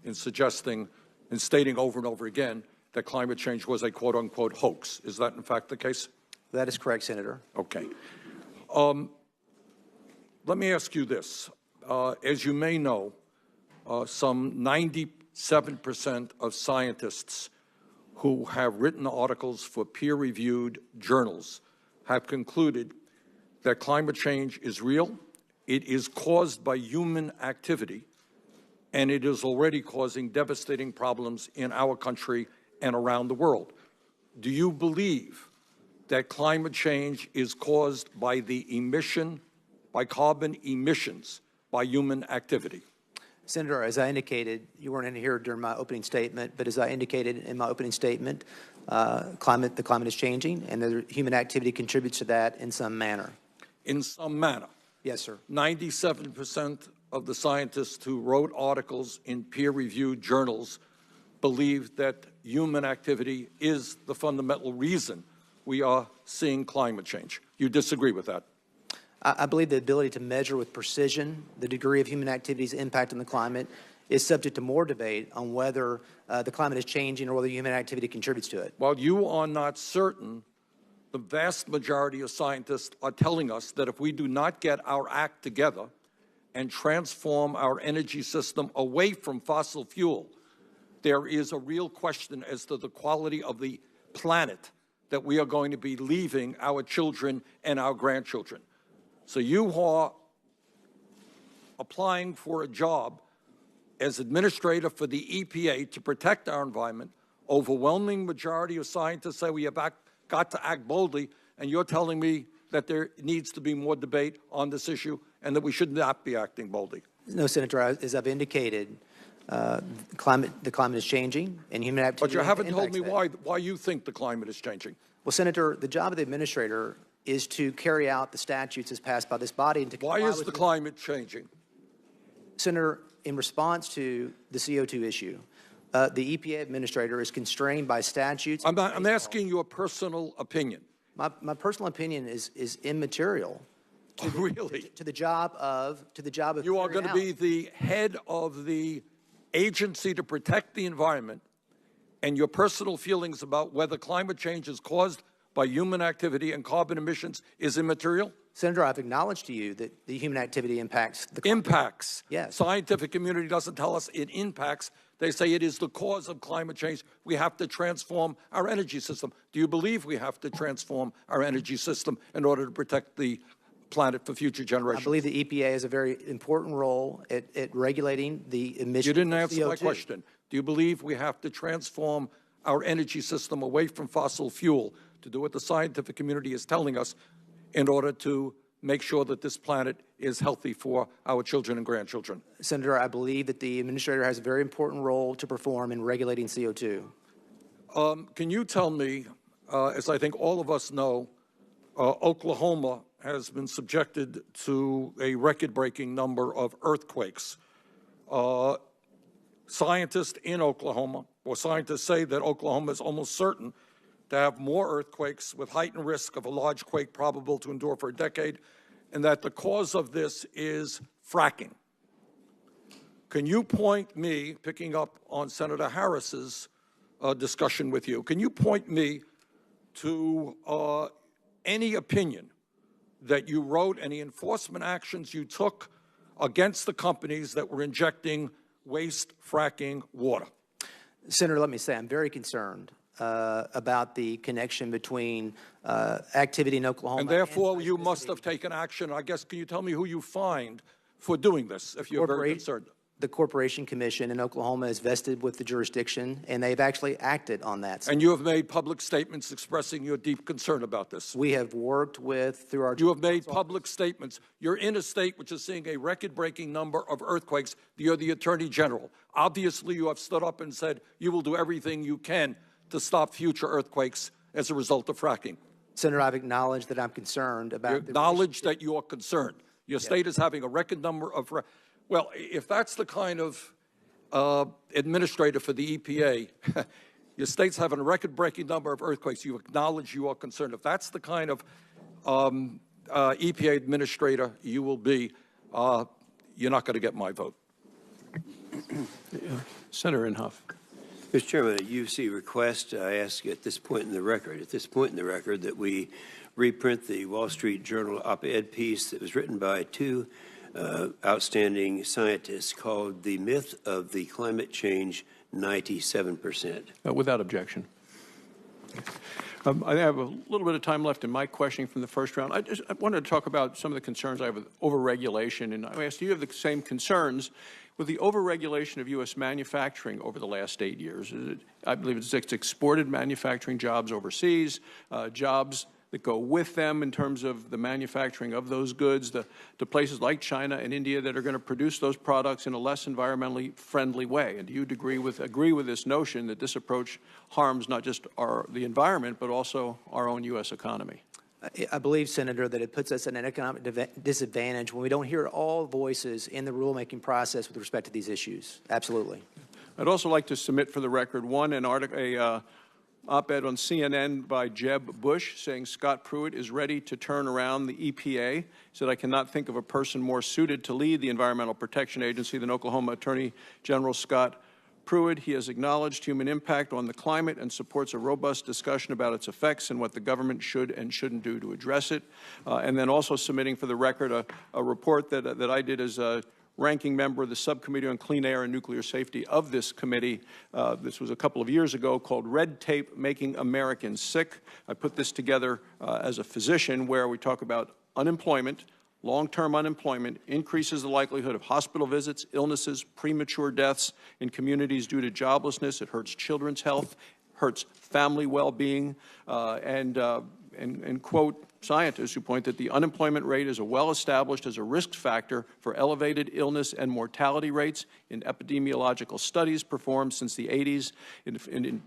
in suggesting and stating over and over again that climate change was a quote-unquote hoax. Is that in fact the case? That is correct, Senator. Okay. Let me ask you this. As you may know, some 97% of scientists who have written articles for peer-reviewed journals have concluded that climate change is real, it is caused by human activity, and it is already causing devastating problems in our country and around the world. Do you believe that climate change is caused by the emission, by carbon emissions, by human activity? Senator, as I indicated, you weren't in here during my opening statement, but as I indicated in my opening statement, the climate is changing, and the human activity contributes to that in some manner. In some manner? Yes, sir. 97% of the scientists who wrote articles in peer-reviewed journals believe that human activity is the fundamental reason we are seeing climate change. You disagree with that? I believe the ability to measure with precision the degree of human activity's impact on the climate is subject to more debate on whether the climate is changing or whether human activity contributes to it. While you are not certain, the vast majority of scientists are telling us that if we do not get our act together and transform our energy system away from fossil fuel, there is a real question as to the quality of the planet that we are going to be leaving our children and our grandchildren. So you are applying for a job as administrator for the EPA to protect our environment. Overwhelming majority of scientists say we have got to act boldly, and you're telling me that there needs to be more debate on this issue and that we should not be acting boldly. No, Senator, as I've indicated, the climate is changing, and human activity. But you haven't told me why you think the climate is changing. Well, Senator, the job of the administrator is to carry out the statutes as passed by this body. And to why is the climate changing? Senator, in response to the CO2 issue, the EPA administrator is constrained by statutes. I'm asking your personal opinion. My personal opinion is immaterial. To the job of you are going to be the head of the agency to protect the environment, and your personal feelings about whether climate change is caused by human activity and carbon emissions is immaterial? Senator, I've acknowledged to you that the human activity impacts the climate. Impacts. Yes. Scientific community doesn't tell us it impacts. They say it is the cause of climate change. We have to transform our energy system. Do you believe we have to transform our energy system in order to protect the planet for future generations? I believe the EPA has a very important role at regulating the emissions. You didn't answer CO2. my question. Do you believe we have to transform our energy system away from fossil fuel to do what the scientific community is telling us in order to make sure that this planet is healthy for our children and grandchildren? Senator, I believe that the administrator has a very important role to perform in regulating CO2. Can you tell me, as I think all of us know, Oklahoma has been subjected to a record-breaking number of earthquakes. Scientists in Oklahoma, or scientists say that Oklahoma is almost certain to have more earthquakes with heightened risk of a large quake probable to endure for a decade, and that the cause of this is fracking. Can you point me, picking up on Senator Harris's discussion with you, can you point me to any opinion that you wrote, any enforcement actions you took against the companies that were injecting waste fracking water? Senator, let me say I'm very concerned about the connection between activity in Oklahoma. And therefore, you must have taken action. I guess, can you tell me who you fined for doing this, if you're very concerned? The Corporation Commission in Oklahoma is vested with the jurisdiction, and they've actually acted on that. And you have made public statements expressing your deep concern about this. We have worked through our... You have made public statements. You're in a state which is seeing a record-breaking number of earthquakes. You're the Attorney General. Obviously, you have stood up and said you will do everything you can to stop future earthquakes as a result of fracking. Senator, I've acknowledged that I'm concerned about... You acknowledge that you are concerned. Your state is having a record number of... Well, if that's the kind of administrator for the EPA, your state's having a record-breaking number of earthquakes, you acknowledge you are concerned. If that's the kind of EPA administrator you will be, you're not going to get my vote. Senator Inhofe. Mr. Chairman, at UC request, I ask at this point in the record, that we reprint the Wall Street Journal op-ed piece that was written by two outstanding scientists called "The Myth of the Climate Change 97%. Without objection. I have a little bit of time left in my questioning from the first round. I wanted to talk about some of the concerns I have with overregulation, and I asked, do you have the same concerns with the overregulation of U.S. manufacturing over the last 8 years? I believe it's exported manufacturing jobs overseas, jobs that go with them in terms of the manufacturing of those goods to places like China and India that are going to produce those products in a less environmentally friendly way. And do you agree with this notion that this approach harms not just the environment, but also our own U.S. economy? I believe, Senator, that it puts us at an economic disadvantage when we don't hear all voices in the rulemaking process with respect to these issues. Absolutely. I'd also like to submit for the record an op-ed on CNN by Jeb Bush saying Scott Pruitt is ready to turn around the EPA. He said, I cannot think of a person more suited to lead the Environmental Protection Agency than Oklahoma Attorney General Scott Pruitt. He has acknowledged human impact on the climate and supports a robust discussion about its effects and what the government should and shouldn't do to address it. And then also submitting for the record a report that I did as a ranking member of the Subcommittee on Clean Air and Nuclear Safety of this committee. This was a couple of years ago, called Red Tape Making Americans Sick. I put this together as a physician, where we talk about unemployment. Long-term unemployment increases the likelihood of hospital visits, illnesses, premature deaths in communities due to joblessness. It hurts children's health, hurts family well-being, and quote scientists who point that the unemployment rate is well established as a risk factor for elevated illness and mortality rates in epidemiological studies performed since the 80s. In addition